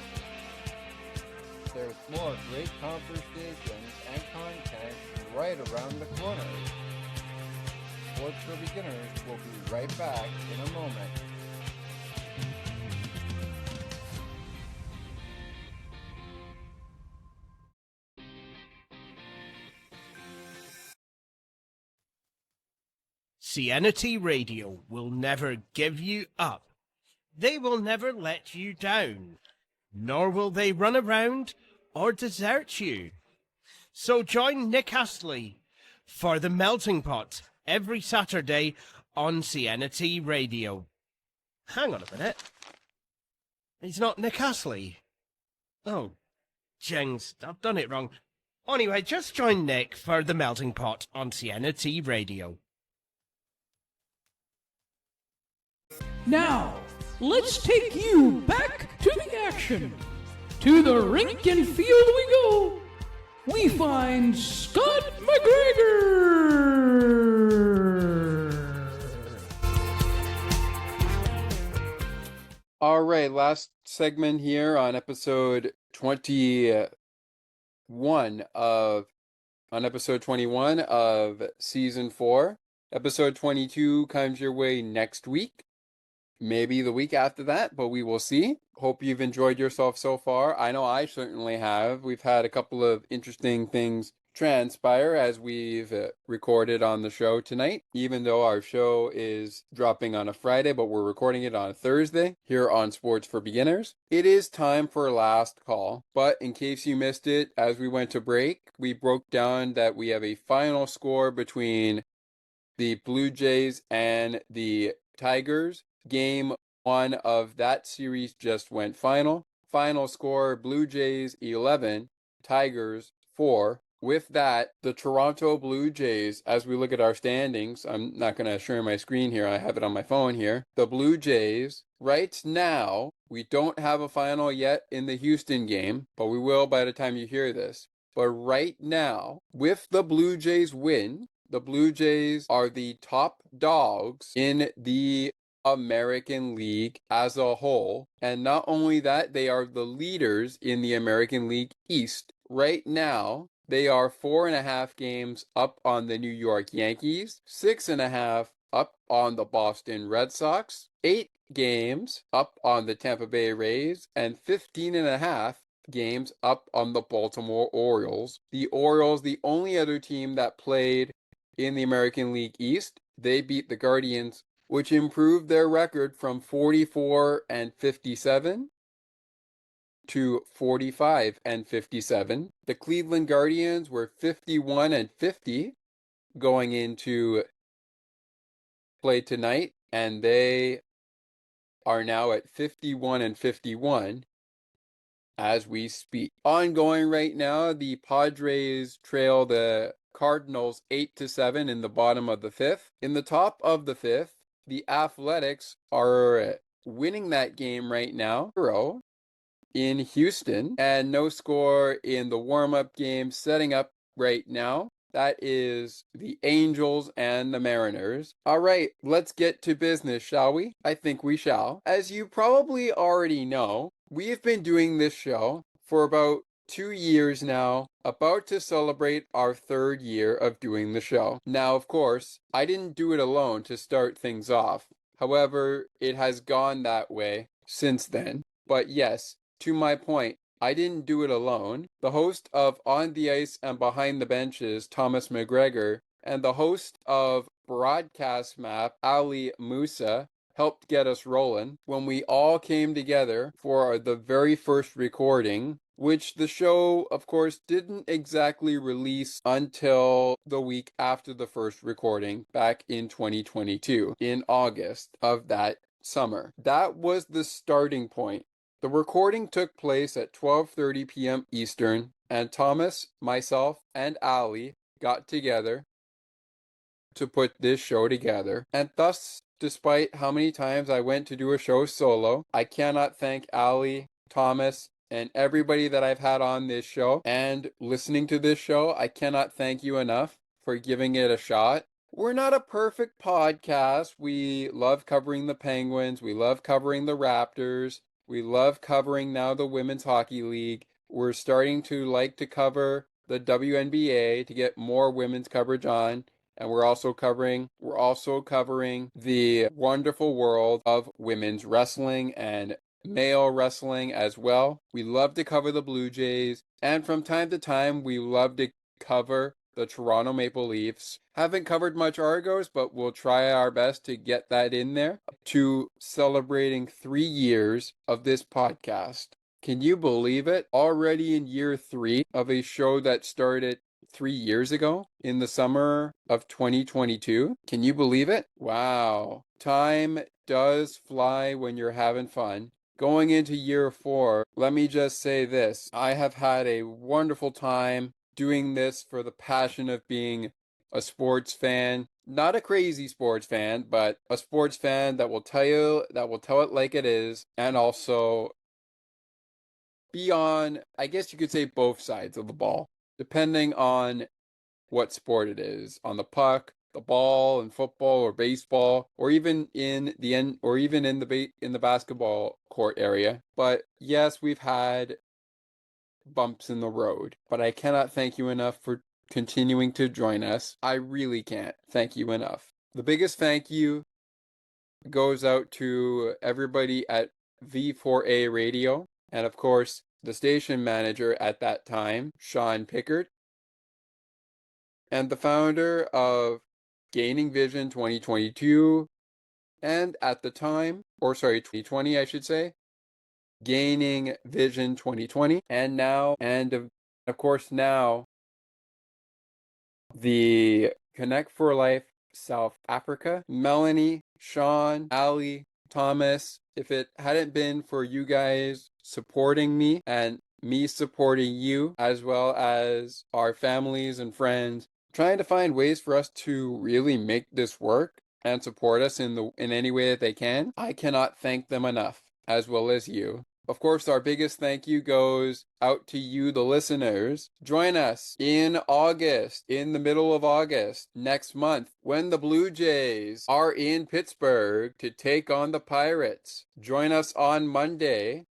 There's more great conversations and content right around the corner. Sports for Beginners will be right back in a moment. CNT Radio will never give you up. They will never let you down, nor will they run around or desert you. So join Nick Astley for The Melting Pot every Saturday on CNT Radio. Hang on a minute. He's not Nick Astley. Oh, jings, I've done it wrong. Anyway, just join Nick for The Melting Pot on CNT Radio. Now, let's take you back to the action. To the rink and field we go. We find Scott McGregor. All right, last segment here on episode 21 of season 4. Episode 22 comes your way next week. Maybe the week after that, but we will see. Hope you've enjoyed yourself so far. I know I certainly have. We've had a couple of interesting things transpire as we've recorded on the show tonight, even though our show is dropping on a Friday, but we're recording it on a Thursday here on Sports for Beginners. It is time for last call, but in case you missed it, as we went to break, we broke down that we have a final score between the Blue Jays and the Tigers. Game 1 of that series just went final. Final score, Blue Jays 11, Tigers 4. With that, the Toronto Blue Jays, as we look at our standings, I'm not going to share my screen here, I have it on my phone here. The Blue Jays, right now, we don't have a final yet in the Houston game, but we will by the time you hear this. But right now, with the Blue Jays win, the Blue Jays are the top dogs in the American League as a whole. And not only that, they are the leaders in the American League East. Right now, they are 4.5 games up on the New York Yankees, 6.5 up on the Boston Red Sox, 8 games up on the Tampa Bay Rays, and 15.5 games up on the Baltimore Orioles. The Orioles, the only other team that played in the American League East, they beat the Guardians, which improved their record from 44-57 to 45-57. The Cleveland Guardians were 51-50 going into play tonight, and they are now at 51-51 as we speak. Ongoing right now, the Padres trail the Cardinals 8-7 in the bottom of the 5th. In the top of the 5th, the Athletics are winning that game right now, 0 in Houston, and no score in the warm-up game setting up right now. That is the Angels and the Mariners. All right, let's get to business, shall we? I think we shall. As you probably already know, we have been doing this show for about 2 years now, about to celebrate our 3rd year of doing the show. Now, of course, I didn't do it alone to start things off. However, it has gone that way since then. But yes, to my point, I didn't do it alone. The host of On the Ice and Behind the Benches, Thomas McGregor, and the host of Broadcast Map, Ali Musa, helped get us rolling when we all came together for the very first recording, which the show, of course, didn't exactly release until the week after the first recording back in 2022, in August of that summer. That was the starting point. The recording took place at 12:30 p.m. Eastern, and Thomas, myself, and Ali got together to put this show together. And thus, despite how many times I went to do a show solo, I cannot thank Ali, Thomas, and everybody that I've had on this show and listening to this show. I cannot thank you enough for giving it a shot. We're not a perfect podcast. We love covering the Penguins. We love covering the Raptors. We love covering now the Women's Hockey League. We're starting to like to cover the WNBA to get more women's coverage on. And we're also covering the wonderful world of women's wrestling and male wrestling as well. We love to cover the Blue Jays, and from time to time we love to cover the Toronto Maple Leafs. Haven't covered much Argos, but we'll try our best to get that in there. To celebrating 3 years of this podcast. Can you believe it? Already in year 3 of a show that started 3 years ago in the summer of 2022. Can you believe it? Wow. Time does fly when you're having fun. Going into year 4, let me just say this. I have had a wonderful time doing this for the passion of being a sports fan. Not a crazy sports fan, but a sports fan that will tell it like it is, and also be on, I guess you could say, both sides of the ball, depending on what sport it is, on the puck, the ball, in football or baseball, or even in the basketball court area. But yes, we've had bumps in the road, but I cannot thank you enough for continuing to join us. I really can't thank you enough. The biggest thank you goes out to everybody at V4A Radio, and of course, the station manager at that time, Sean Pickard. and the founder of Gaining Vision 2022, and at the time, 2020, I should say, Gaining Vision 2020, and now, and of course now, the Connect for Life South Africa. Melanie, Sean, Ali, Thomas, if it hadn't been for you guys supporting me and me supporting you, as well as our families and friends, trying to find ways for us to really make this work and support us in any way that they can, I cannot thank them enough, as well as you. Of course, our biggest thank you goes out to you, the listeners. Join us in August, in the middle of August, next month, when the Blue Jays are in Pittsburgh to take on the Pirates. Join us on Monday.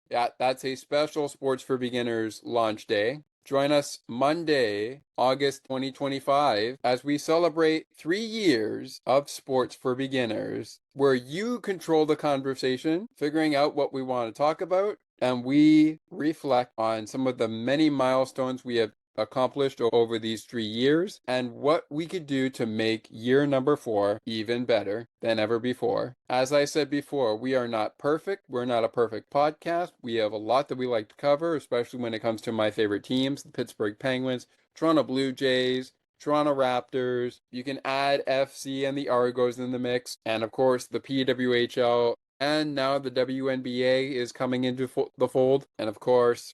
Yeah, that's a special Sports for Beginners launch day. Join us Monday, August 2025, as we celebrate 3 years of Sports for Beginners, where you control the conversation, figuring out what we want to talk about, and we reflect on some of the many milestones we have accomplished over these 3 years and what we could do to make year number 4 even better than ever before. As I said before, we are not perfect. We're not a perfect podcast. We have a lot that we like to cover, especially when it comes to my favorite teams, the Pittsburgh Penguins, Toronto Blue Jays, Toronto Raptors. You can add FC and the Argos in the mix, and of course the PWHL, and now the WNBA is coming into the fold, and of course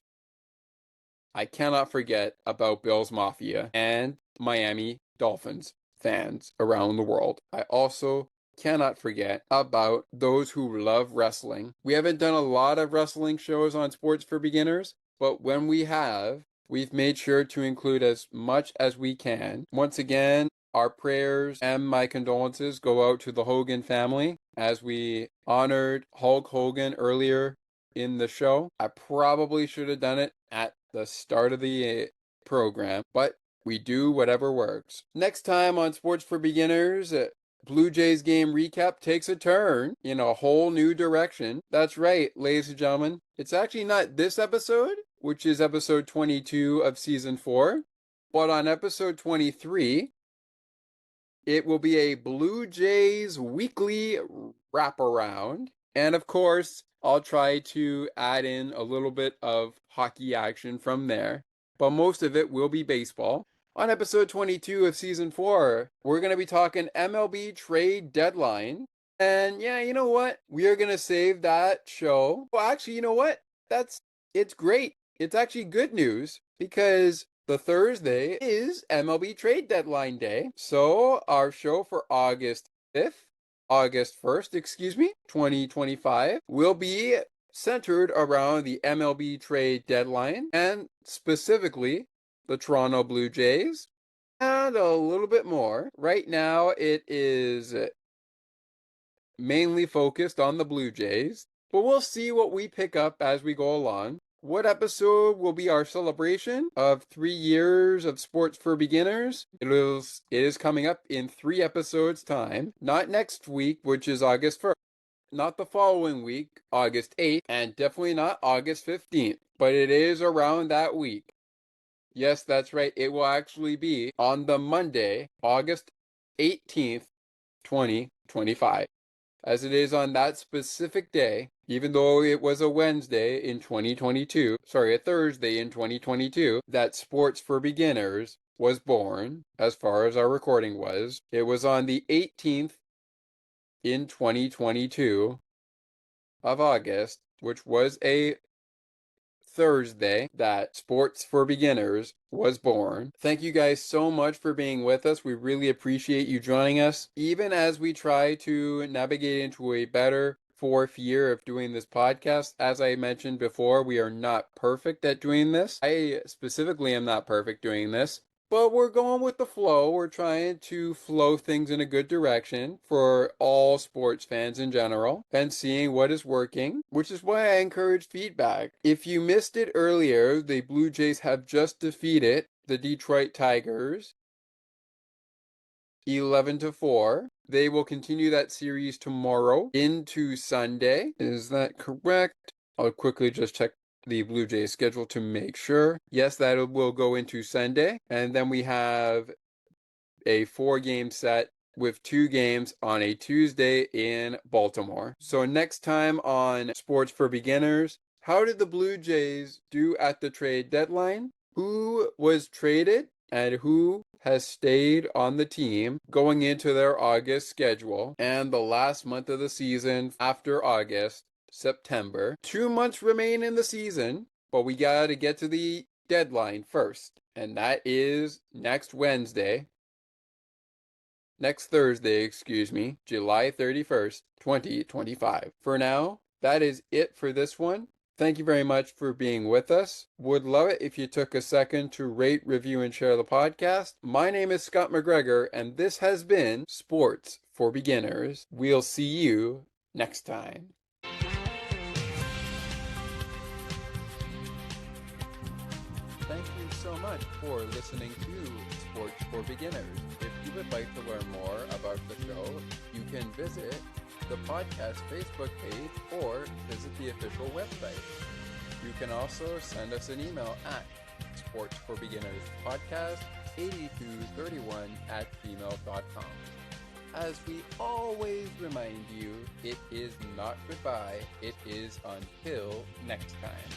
I cannot forget about Bills Mafia and Miami Dolphins fans around the world. I also cannot forget about those who love wrestling. We haven't done a lot of wrestling shows on Sports for Beginners, but when we have, we've made sure to include as much as we can. Once again, our prayers and my condolences go out to the Hogan family as we honored Hulk Hogan earlier in the show. I probably should have done it at the start of the program, but we do whatever works. Next time on Sports for Beginners, Blue Jays game recap takes a turn in a whole new direction. That's right, ladies and gentlemen. It's actually not this episode, which is episode 22 of season 4, but on episode 23, it will be a Blue Jays weekly wraparound. And of course, I'll try to add in a little bit of hockey action from there, but most of it will be baseball. On episode 22 of season 4, we're going to be talking MLB trade deadline. And yeah, you know what? We are going to save that show. Well, actually, you know what? It's great. It's actually good news because the Thursday is MLB trade deadline day. So our show for August 1st, 2025, will be centered around the MLB trade deadline and specifically the Toronto Blue Jays and a little bit more. Right now, it is mainly focused on the Blue Jays, but we'll see what we pick up as we go along. What episode will be our celebration of 3 years of Sports for Beginners? It is coming up in 3 episodes' time. Not next week, which is August 1st. Not the following week, August 8th, and definitely not August 15th. But it is around that week. Yes, that's right. It will actually be on the Monday, August 18th, 2025. As it is on that specific day, even though it was a Thursday in 2022, that Sports for Beginners was born, as far as our recording was. It was on the 18th in 2022 of August, which was a Thursday, that Sports for Beginners was born. Thank you guys so much for being with us. We really appreciate you joining us, even as we try to navigate into a better 4th year of doing this podcast. As I mentioned before, we are not perfect at doing this. I specifically am not perfect doing this, but we're going with the flow. We're trying to flow things in a good direction for all sports fans in general and seeing what is working, which is why I encourage feedback. If you missed it earlier, the Blue Jays have just defeated the Detroit Tigers 11-4. They will continue that series tomorrow into Sunday. Is that correct? I'll quickly just check the Blue Jays schedule to make sure. Yes, that will go into Sunday. And then we have a 4-game set with 2 games on a Tuesday in Baltimore. So next time on Sports for Beginners, how did the Blue Jays do at the trade deadline? Who was traded and who has stayed on the team going into their August schedule? And the last month of the season after August, September. 2 months remain in the season, but we got to get to the deadline first. And that is next Thursday, July 31st, 2025. For now, that is it for this one. Thank you very much for being with us. Would love it if you took a second to rate, review, and share the podcast. My name is Scott McGregor, and this has been Sports for Beginners. We'll see you next time. Thank you so much for listening to Sports for Beginners. If you would like to learn more about the show, you can visit the podcast Facebook page or visit the official website. You can also send us an email at sportsforbeginnerspodcast8231@gmail.com. As we always remind you, it is not goodbye, it is until next time.